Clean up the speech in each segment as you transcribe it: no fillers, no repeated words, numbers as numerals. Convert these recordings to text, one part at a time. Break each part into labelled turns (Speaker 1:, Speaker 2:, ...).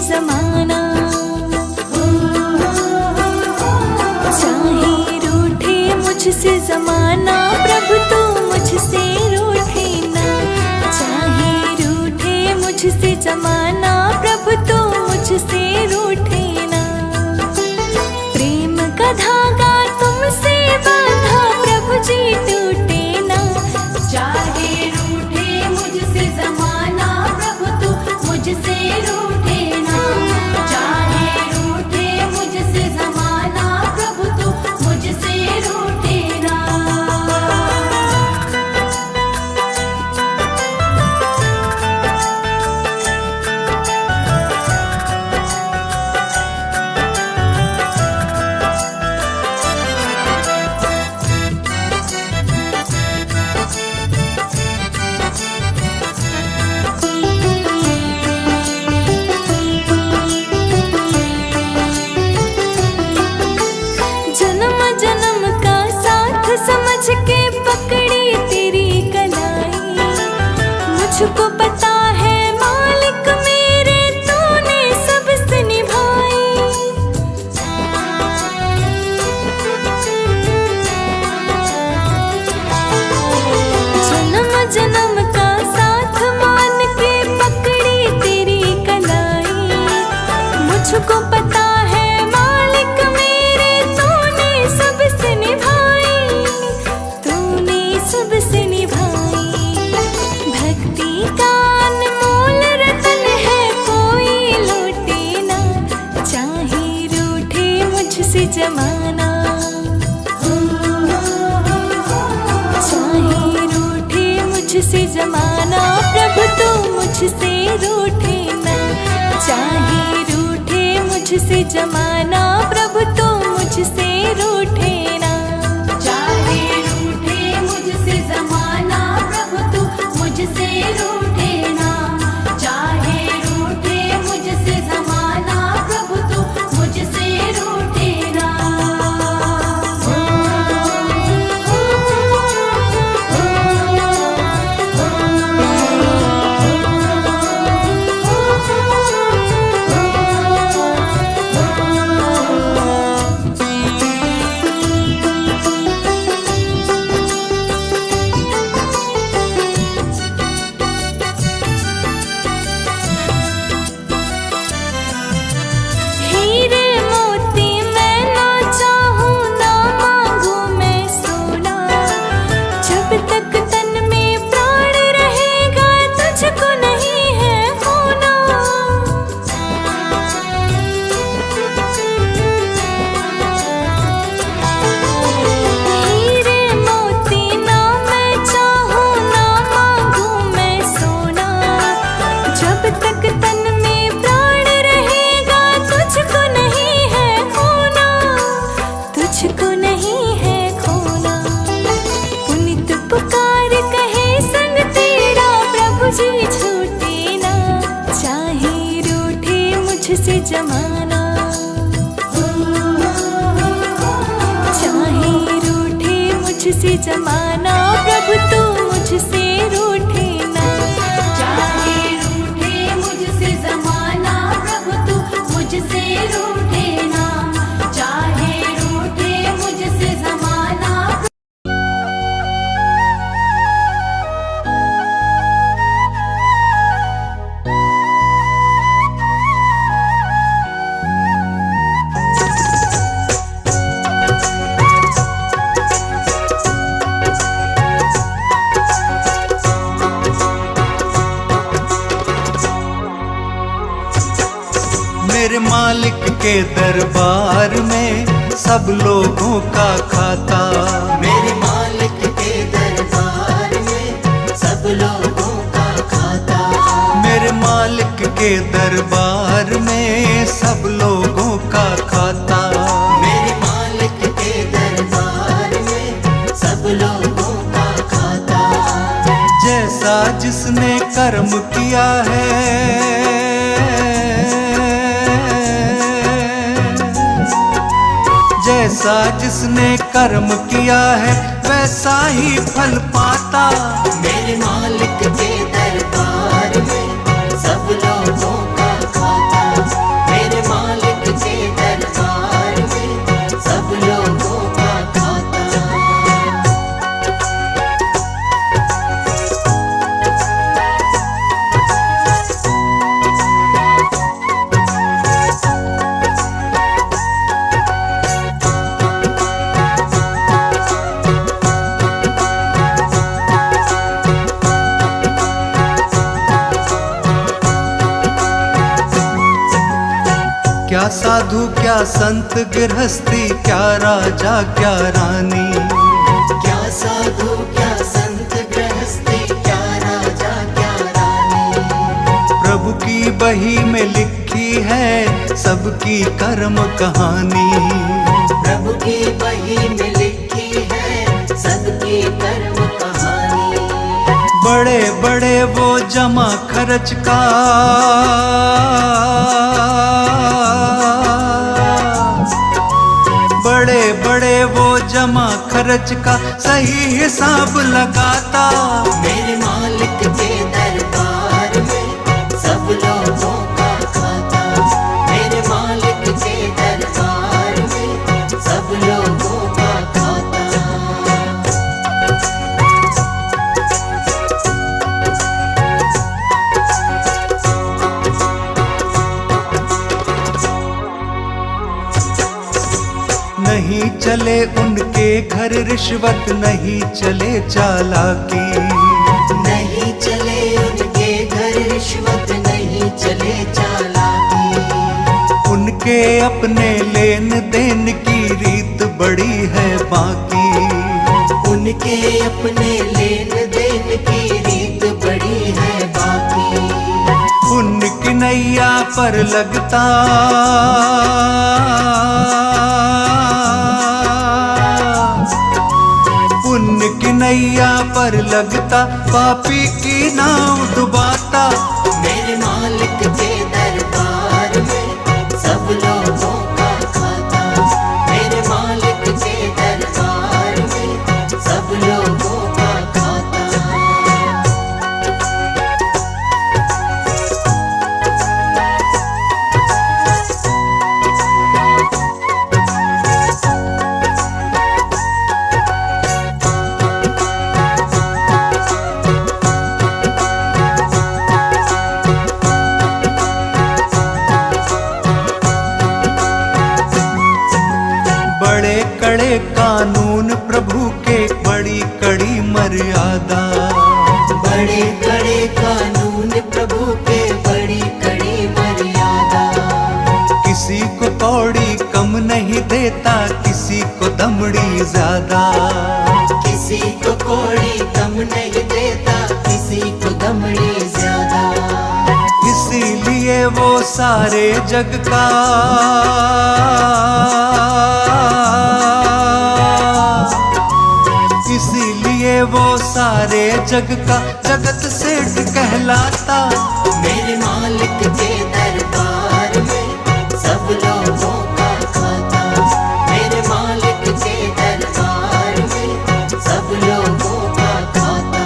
Speaker 1: जमाना। चाहे रूठे मुझसे जमाना, प्रभु तू मुझसे रूठे ना। चाहे रूठे मुझसे जमाना, प्रभु तू मुझसे रूठे ना। प्रेम का धागा तुमसे बांधा, प्रभु जी टूटे ना। चाहे रूठे मुझसे जमाना, प्रभु तू मुझसे रूठे ना। चाहे रूठे मुझसे जमाना, प्रभु तू मुझसे रूठे ना। जन्म जन्म का साथ समझ के पकड़ी तेरी कलाई। मुझको पता है मालिक मेरे, तूने सबसे निभाई। जन्म जन्म का साथ मान के पकड़ी तेरी कलाई। मुझको पता है मालिक मेरे, तूने सबसे निभाई। तूने सबसे निभाई। भक्ति का अनमोल रतन है, कोई लौटे ना। चाहे रूठे मुझसे जमाना। चाहे रूठे मुझसे जमाना, प्रभु तू मुझसे रूठे ना। चाहे रूठे मुझसे जमाना, प्रभु तू मुझसे रूठे ना। चाहे रूठे मुझसे जमाना, प्रभु तू मुझसे रूठे ना। चाहे रूठे मुझसे जमाना, प्रभु तू मुझसे रूठे ना। हीरे मोती मैं ना चाहूं, ना मांगू मैं सोना। जब तक तन में प्राण रहेगा, तुझको नहीं है खोना। हीरे मोती ना मैं चाहूं, ना मांगू मैं सोना। जब तक तन में प्राण रहेगा, तुझको नहीं है खोना। तुझको नहीं है खोना। पुनित पुकार कहे संग तेरा, प्रभु जी छूटे ना। चाहे रूठे मुझसे जमाना। चाहे रूठे मुझसे जमाना, प्रभु तू मुझसे रूठे ना। चाहे रूठे मुझसे जमाना, प्रभु तू मुझसे रूठे ना। चाहे रूठे मुझसे जमाना।
Speaker 2: मेरे मालिक के दरबार में सब लोगों का खाता।
Speaker 3: मेरे मालिक के दरबार में सब लोगों का खाता।
Speaker 2: मेरे मालिक के दरबार में सब लोगों का खाता।
Speaker 3: मेरे मालिक के दरबार में सब लोगों का खाता।
Speaker 2: जैसा जिसने कर्म किया है, जैसा जिसने कर्म किया है, वैसा ही फल पाता।
Speaker 3: मेरे मालिक के दरबार में सब लोगों का खाता।
Speaker 2: क्या साधु क्या संत गृहस्थी, क्या राजा क्या रानी,
Speaker 3: क्या साधु क्या संत गृहस्थी, क्या राजा क्या रानी।
Speaker 2: प्रभु की बही में लिखी है सबकी कर्म कहानी।
Speaker 3: प्रभु की बही में लिखी है सबकी कर्म कहानी।
Speaker 2: बड़े बड़े वो जमा खर्च का, बड़े बड़े वो जमा खर्च का सही हिसाब लगाता।
Speaker 3: मेरे मालिक के दरबार में सब लोगों का खाता। मेरे मालिक के दरबार में सब लोगों का खाता।
Speaker 2: नहीं चले उनके घर रिश्वत, नहीं चले चालाकी,
Speaker 3: नहीं चले उनके घर रिश्वत, नहीं चले चालाकी।
Speaker 2: उनके अपने लेन देन की रीत बड़ी है बाकी।
Speaker 3: उनके अपने लेन देन की रीत बड़ी है बाकी।
Speaker 2: उनकी नैया पर लगता उनकी नैया पर लगता, पापी की नाव डुबाता।
Speaker 3: मेरे मालिक के दरबार में सब लोगों का खाता। मेरे मालिक के दरबार में सब लोगों का खाता।
Speaker 2: बड़े कड़े कानून प्रभु के, बड़ी कड़ी मर्यादा।
Speaker 3: बड़े कड़े कानून प्रभु के, बड़ी कड़ी मर्यादा।
Speaker 2: किसी को कौड़ी कम नहीं देता, किसी को दमड़ी ज्यादा।
Speaker 3: किसी को कौड़ी कम नहीं देता, किसी को दमड़ी ज्यादा।
Speaker 2: इसीलिए वो सारे जग का इसीलिए वो सारे जग का जगत सेठ कहलाता।
Speaker 3: मेरे मालिक के दरबार में सब लोगों का खाता। मेरे मालिक के दरबार में सब लोगों का खाता।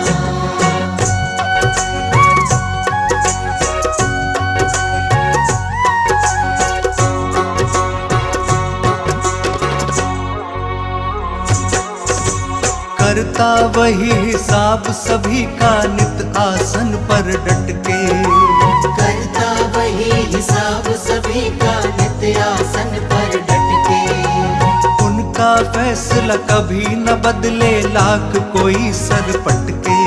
Speaker 2: करता वही हिसाब सभी का, नित आसन पर डट के।
Speaker 3: करता वही हिसाब सभी का, नित्य आसन पर डट के।
Speaker 2: उनका फैसला कभी न बदले, लाख कोई सर पटके।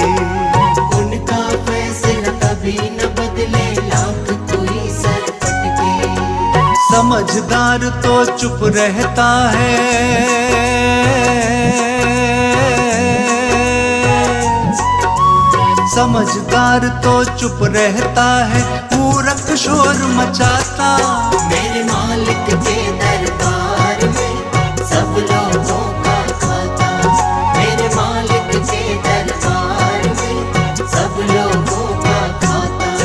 Speaker 3: उनका फैसला कभी न बदले, लाख कोई सर पटके।
Speaker 2: समझदार तो चुप रहता है, समझदार तो चुप रहता है, मूर्ख शोर मचाता।
Speaker 3: मेरे मालिक के दरबार में सब लोगों का खाता। मेरे मालिक के दरबार में सब लोगों का खाता।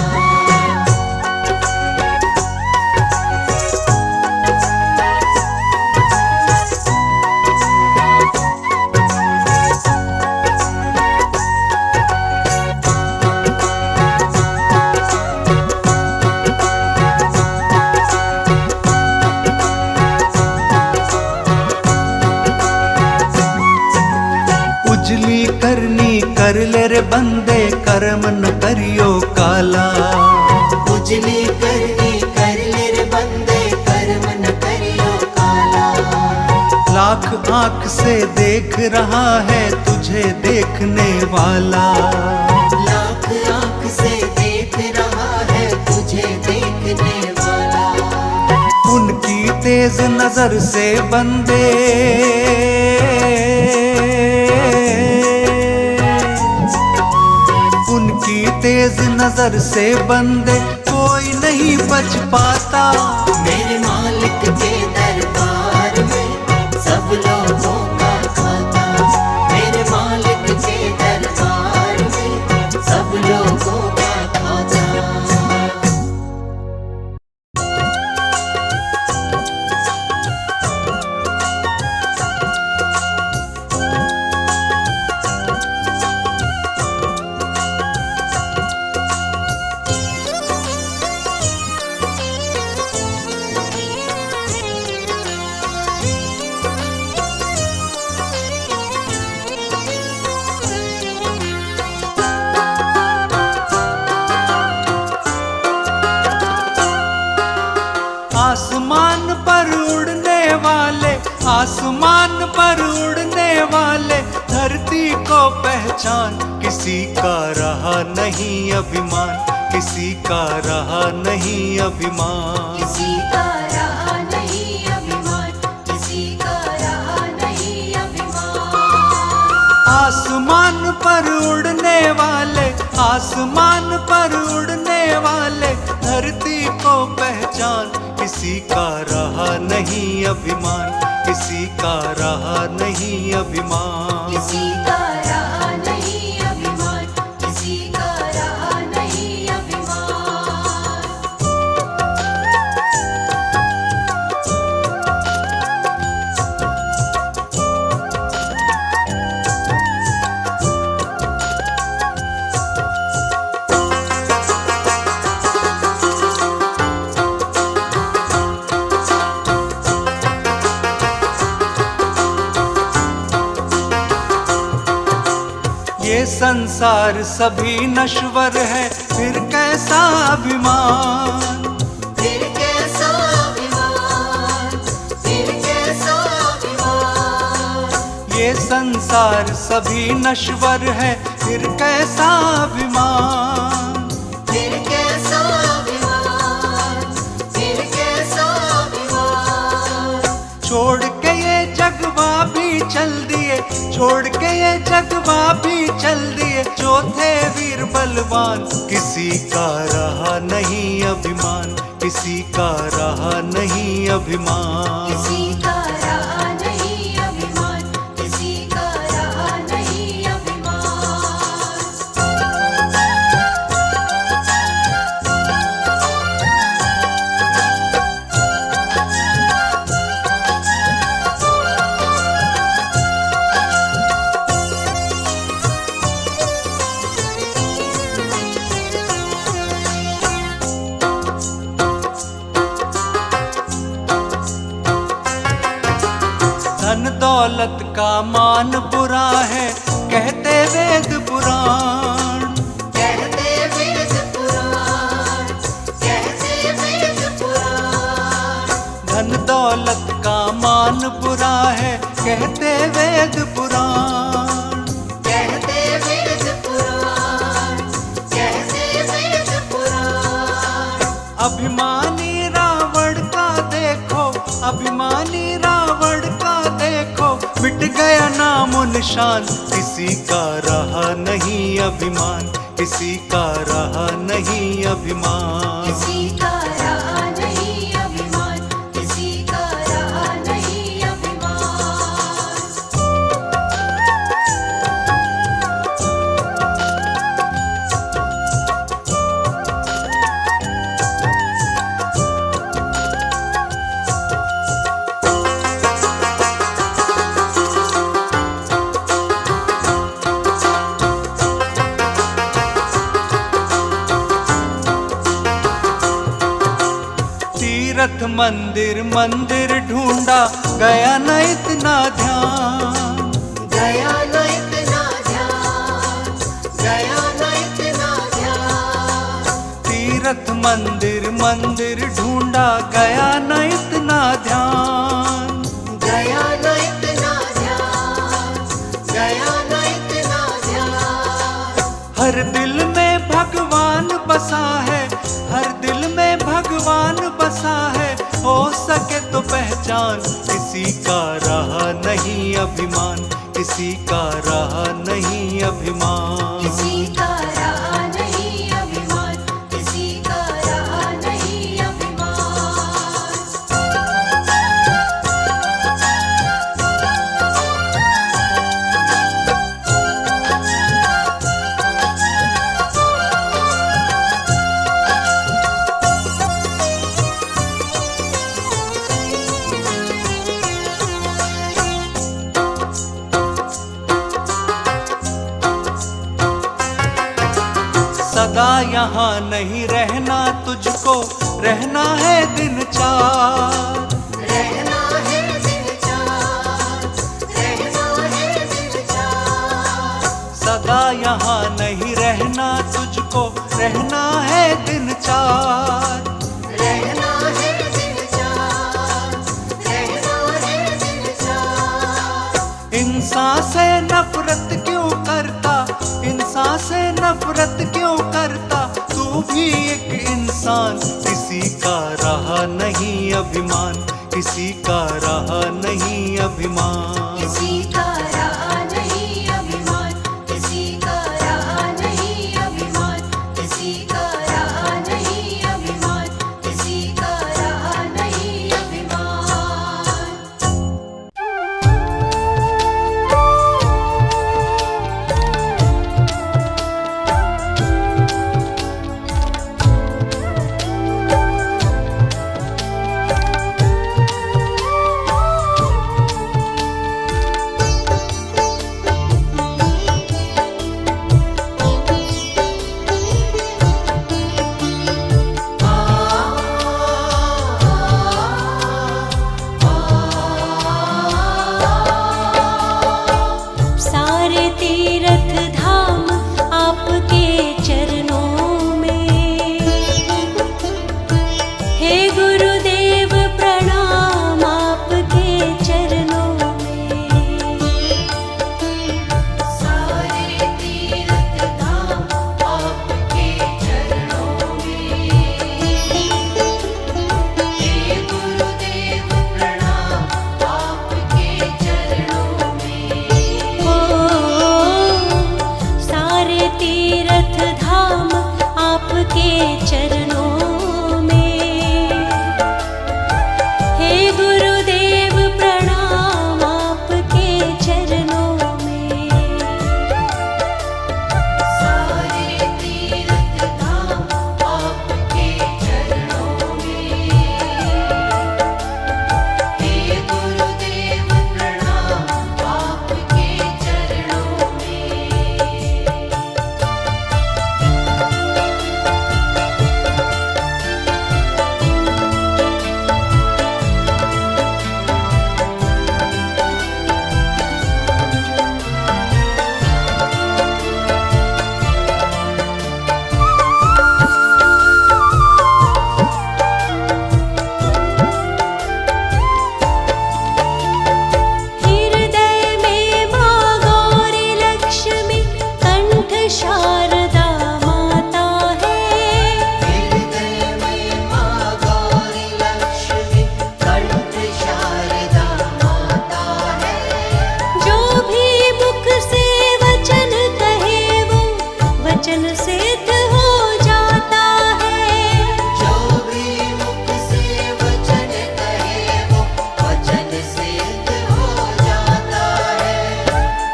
Speaker 2: उजली करनी कर ले रे बंदे, कर्म न करियो काला।
Speaker 3: उजली करनी कर ले रे बंदे, कर्म न करियो काला।
Speaker 2: लाख आंख से देख रहा है तुझे देखने वाला।
Speaker 3: लाख आंख से देख रहा है तुझे देखने वाला।
Speaker 2: तेज नजर से बंदे उनकी तेज नजर से बंदे कोई नहीं बच पाता।
Speaker 3: मेरे मालिक के दरबार में सब लोगों का खाता। मेरे मालिक के दरबार में सब लोगों का खाता।
Speaker 2: आसमान पर उड़ने वाले, आसमान पर उड़ने वाले, धरती को पहचान। किसी का रहा नहीं अभिमान, किसी का रहा नहीं अभिमान।
Speaker 1: किसी का रहा नहीं अभिमान, किसी का रहा नहीं अभिमान।
Speaker 2: आसमान पर उड़ने वाले, आसमान पर उड़ने वाले, धरती को पहचान। किसी का रहा नहीं अभिमान, किसी का रहा नहीं अभिमान।
Speaker 1: किसी का रहा नहीं अभिमान, किसी का रहा नहीं अभिमान।
Speaker 2: ये संसार सभी नश्वर है, फिर कैसा अभिमान।
Speaker 3: फिर कैसा अभिमान, फिर कैसा अभिमान।
Speaker 2: ये संसार सभी नश्वर है, फिर कैसा अभिमान।
Speaker 3: फिर कैसा अभिमान, फिर कैसा अभिमान।
Speaker 2: छोड़ के ये जगवा भी चल दिए, छोड़ के ये जगवा भी चल दिए, जो थे वीर बलवान। किसी का रहा नहीं अभिमान, किसी का रहा नहीं अभिमान।
Speaker 1: किसी का रहा नहीं अभिमान, किसी का रहा नहीं अभिमान।
Speaker 2: धन दौलत का मान बुरा है, कहते वेद पुराण।
Speaker 3: कहते वेद पुराण, कहते वेद पुराण।
Speaker 2: धन दौलत का मान बुरा है, कहते वेद पुराण।
Speaker 3: कहते वेद पुराण, कहते वेद पुराण।
Speaker 2: अभिमानी रावण का देखो, अभिमानी रावण का देखो, मिट गया नामो निशान। किसी का रहा नहीं अभिमान, किसी का रहा नहीं अभिमान।
Speaker 1: किसी का रहा नहीं अभिमान, किसी का रहा नहीं अभिमान।
Speaker 2: तीर्थ मंदिर मंदिर ढूंढा, गया न इतना ध्यान।
Speaker 3: गया न इतना ध्यान, गया न इतना ध्यान।
Speaker 2: तीर्थ मंदिर मंदिर ढूंढा, गया न इतना ध्यान।
Speaker 3: गया न इतना ध्यान, गया न इतना ध्यान।
Speaker 2: हर दिल में भगवान बसा है, हर दिल में भगवान बसा है। ओ सके तो पहचान, किसी का रहा नहीं अभिमान, किसी का रहा नहीं अभिमान।
Speaker 1: किसी का रहा नहीं अभिमान, किसी का रहा नहीं अभिमान।
Speaker 2: सदा यहाँ नहीं रहना तुझको, रहना है दिन चार,
Speaker 3: रहना है दिन चार, रहना है दिन चार।
Speaker 2: सदा यहाँ नहीं रहना तुझको, रहना है दिन चार।
Speaker 3: रहना है दिन चार, रहना है दिन चार।
Speaker 2: इंसान से नफरत क्यों करता, इंसान से नफरत क्यों करता, तू भी एक इंसान। किसी का रहा नहीं अभिमान, किसी का रहा नहीं अभिमान।
Speaker 1: किसी का रहा नहीं अभिमान, किसी का रहा नहीं अभिमान, किसी का रहा नहीं अभिमान, किसी का रहा नहीं अभिमान। सारे तीर्थ धाम आपके चरणों में, हे गुरुदेव प्रणाम आपके चरणों में। सारे तीर्थ धाम आपके चरणों में, हे गुरुदेव प्रणाम आपके चरणों में। सारे तीर्थ धाम आपके चरणों में, हे गुरुदेव प्रणाम आपके चरणों में। सारे तीर्थ धाम आपके चरणों में, हे गुरुदेव प्रणाम आपके चरणों में। हृदय में माँ गौरी लक्ष्मी, कंठ शारदा माता है।
Speaker 3: हृदय में माँ गौरी लक्ष्मी, कंठ शारदा माता है।
Speaker 1: जो भी मुख से वचन कहे वो वचन सिद्ध हो जाता है।
Speaker 3: जो भी मुख से वचन कहे वो वचन सिद्ध हो जाता है।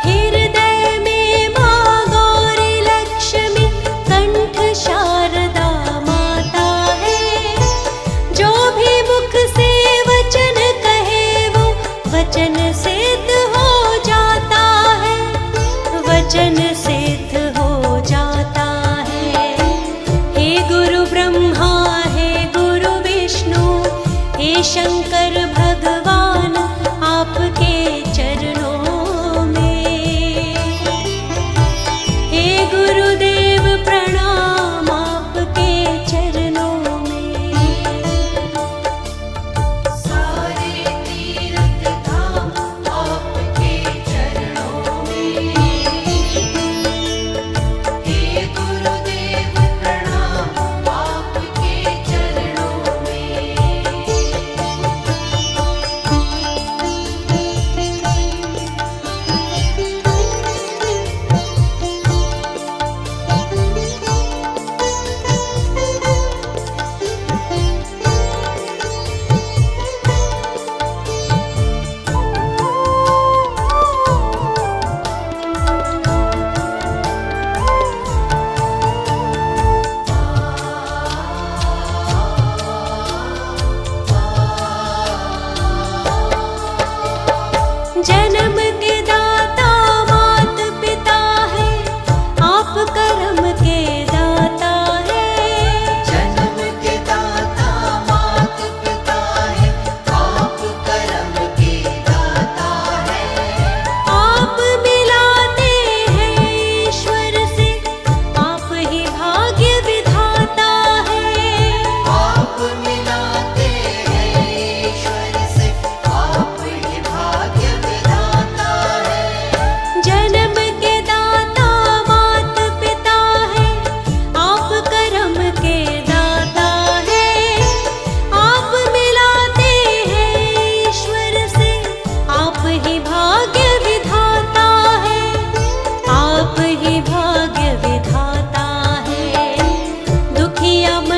Speaker 1: हृदय में माँ गौरी लक्ष्मी, कंठ शारदा माता है। जो भी मुख से वचन कहे वो वचन सिद्ध हो जाता है, वचन सिद्ध हो जाता है। हे गुरु ब्रह्मा, हे गुरु विष्णु, हे शंकर भगवान आपके चरणों में, हे गुरुदेव प्रणाम आपके चरणों में। सारे तीर्थ धाम आपके चरणों में, हे गुरुदेव प्रणाम आपके चरणों में।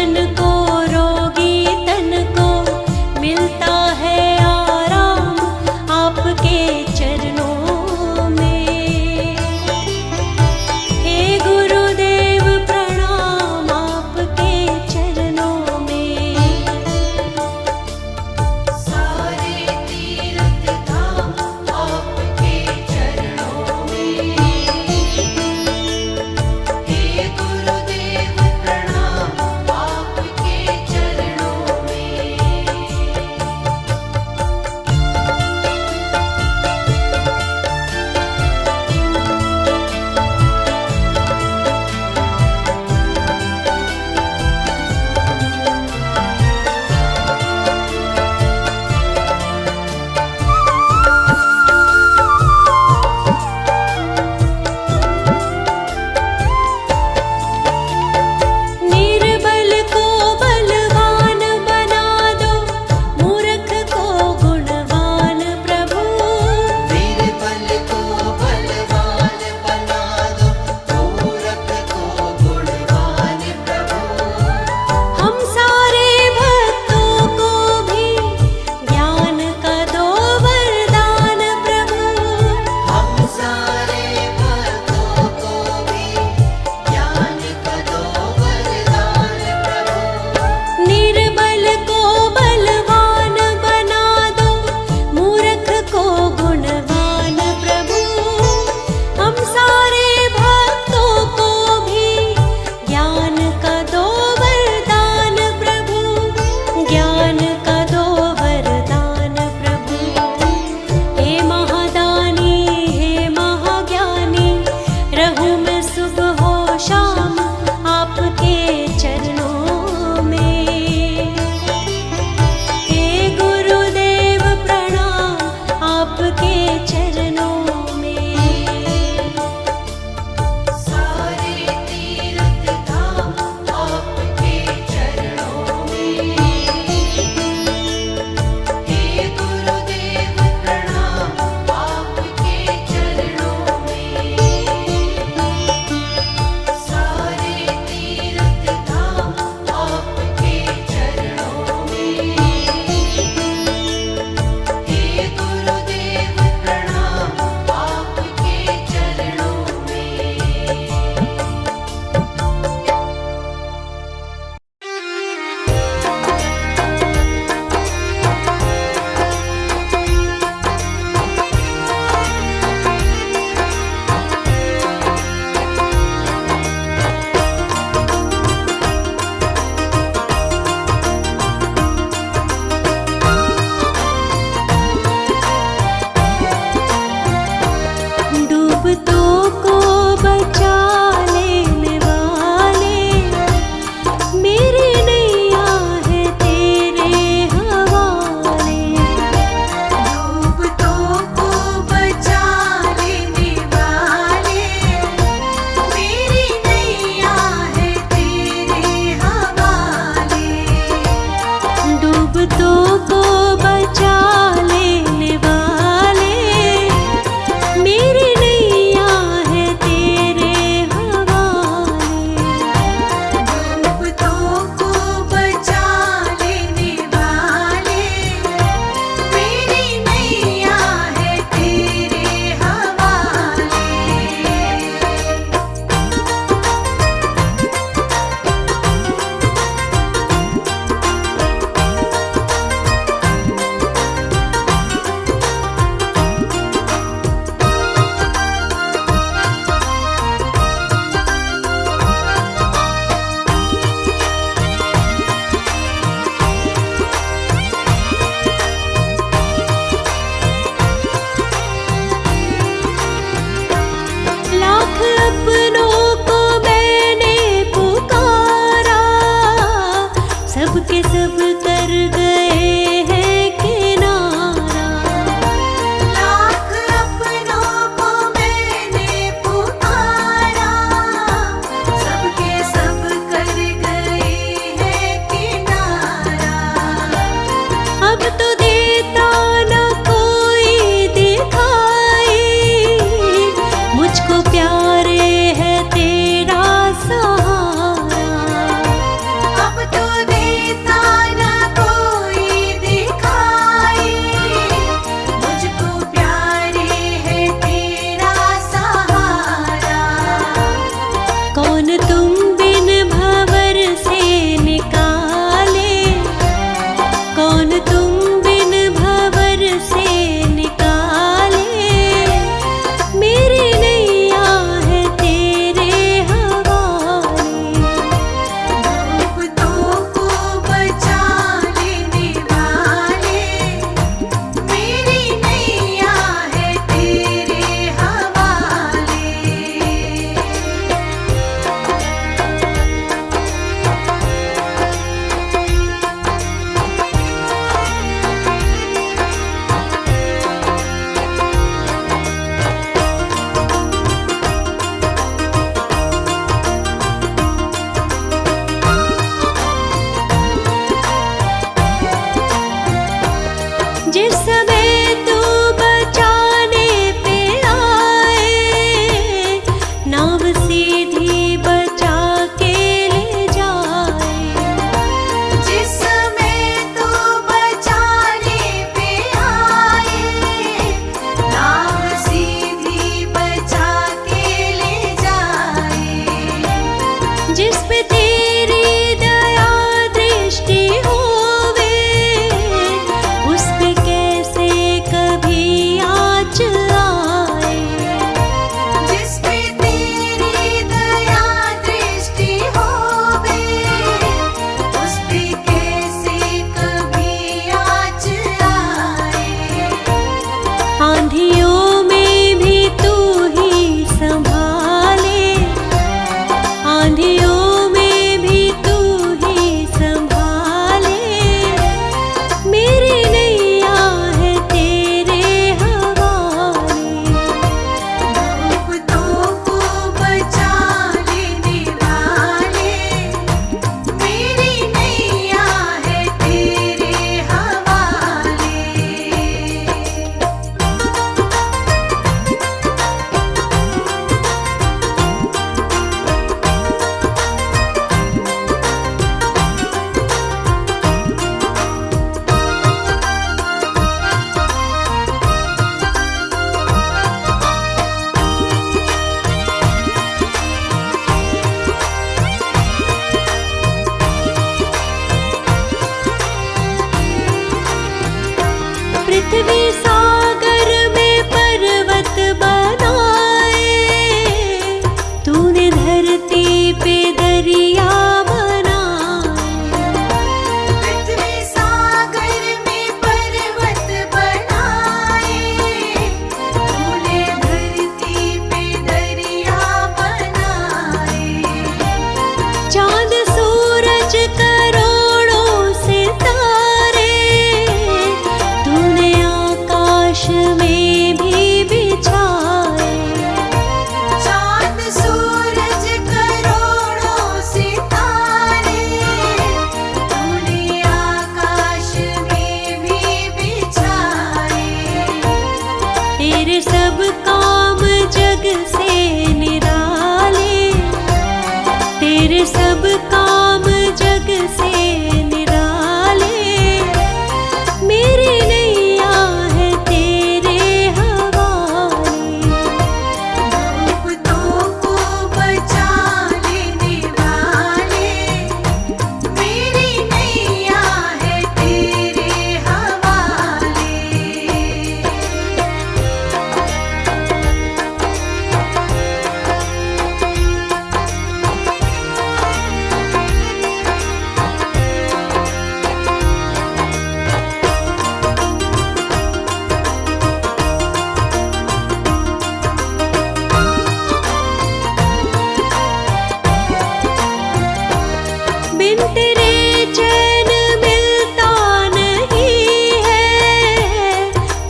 Speaker 1: मन को रोगी तन को मिलता है आराम आपके चरणों में। हे गुरुदेव प्रणाम आपके चरणों में। सारे तीर्थ धाम आपके चरणों में। हे गुरुदेव प्रणाम आपके चरणों में। निर्बल को बलवान बना दो, मूर्ख को गुणवान प्रभु।
Speaker 3: निर्बल को बलवान बना दो, मूर्ख को गुणवान प्रभु।
Speaker 1: हम सारे भक्तों को भी ज्ञान का दो वरदान प्रभु।
Speaker 3: हम सारे भक्तों को भी ज्ञान का दो वरदान प्रभु।
Speaker 1: निर्बल को बलवान बना दो, मूर्ख को गुणवान प्रभु। हम सारे भक्तों को भी ज्ञान का दो वरदान प्रभु। ज्ञान का दो वरदान प्रभु। हे महादानी हे महाज्ञानी, रहूं मैं सुबह हो शाम आपके चरणों में। हे गुरुदेव प्रणाम आपके चरणों में।
Speaker 3: सारे तीर्थ धाम आपके चरणों में। हे गुरुदेव प्रणाम आपके चरणों में। सारे तीर्थ धाम आपके चरणों में। हे गुरुदेव प्रणाम आपके चरणों में।
Speaker 1: डूबतों को बचा लेने वाले, मेरी नैया है तेरे हवाले। डूबतों को बचा लेने वाले, मेरी नैया है तेरे हवाले। डूबतों को बचा लेने वाले, मेरी नैया है तेरे हवाले। डूबतों को बचा लेने वाले, मेरी नैया है तेरे हवाले। लाख अपनों को मैंने पुकारा, सबके सब कर गए हैं किनारा। लाख अपनों को मैंने पुकारा, सबके सब कर गए हैं किनारा। अब तो देता न कोई दिखाई, मुझको प्यारे है तेरा सहारा। अब तो जिस समय तू बचाने पे आए, नाव सीधी बचा के ले जाए।
Speaker 4: जिस समय तू बचाने पे आए, नाव सीधी बचा के ले जाए।
Speaker 1: जिस पे तेरी दया दृष्टि होवे, उस पे कैसे कभी आँच आए।
Speaker 4: जिस पे तेरी दया दृष्टि होवे, उस पे कैसे कभी आँच आए।
Speaker 1: आंधियों में भी तू ही संभाले, आंधियों में भी तू ही संभाले। मेरी नैया है तेरे हवाले।
Speaker 4: डूबतों को बचा लेने वाले, मेरी नैया है तेरे हवाले।
Speaker 1: पृथ्वी सागर में पर्वत बनाए, तूने धरती पे दरिया बनाए।
Speaker 4: पृथ्वी सागर में पर्वत बनाए, तूने धरती पे दरिया बनाए।
Speaker 1: चांद सूरज करोड़ों सितारे, तूने आकाश में भी बिछाए।
Speaker 4: चाँद सूरज करोड़ों सितारे, तूने आकाश में भी बिछाए।
Speaker 1: तेरे सब काम जग से निराले, तेरे सब काम जग से निराले। मेरी नैया है तेरे हवाले।
Speaker 4: डूबतों को बचा लेने वाले, मेरी नैया है तेरे हवाले।
Speaker 1: बिन तेरे चैन मिलता नहीं है,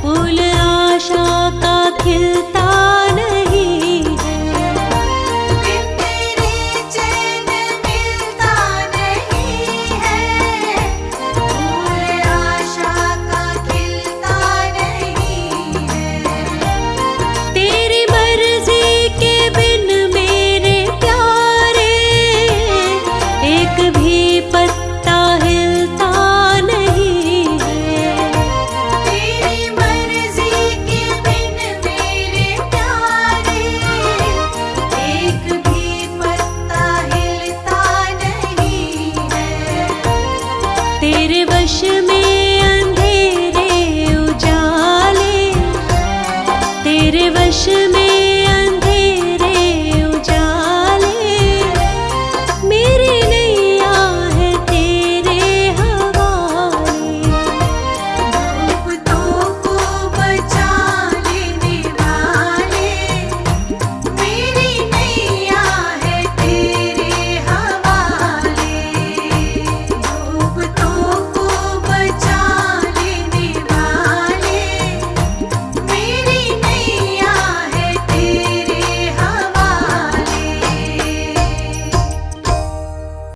Speaker 1: फूल आशा का खिलता नहीं है।
Speaker 4: बिन तेरे चैन मिलता नहीं है, फूल आशा का खिलता नहीं है।
Speaker 1: तेरी मर्जी के बिन मेरे प्यारे, एक भी पत्ता हिलता नहीं है।
Speaker 4: तेरी मर्जी के बिन मेरे प्यारे, एक भी पत्ता हिलता नहीं है।
Speaker 1: तेरे वश में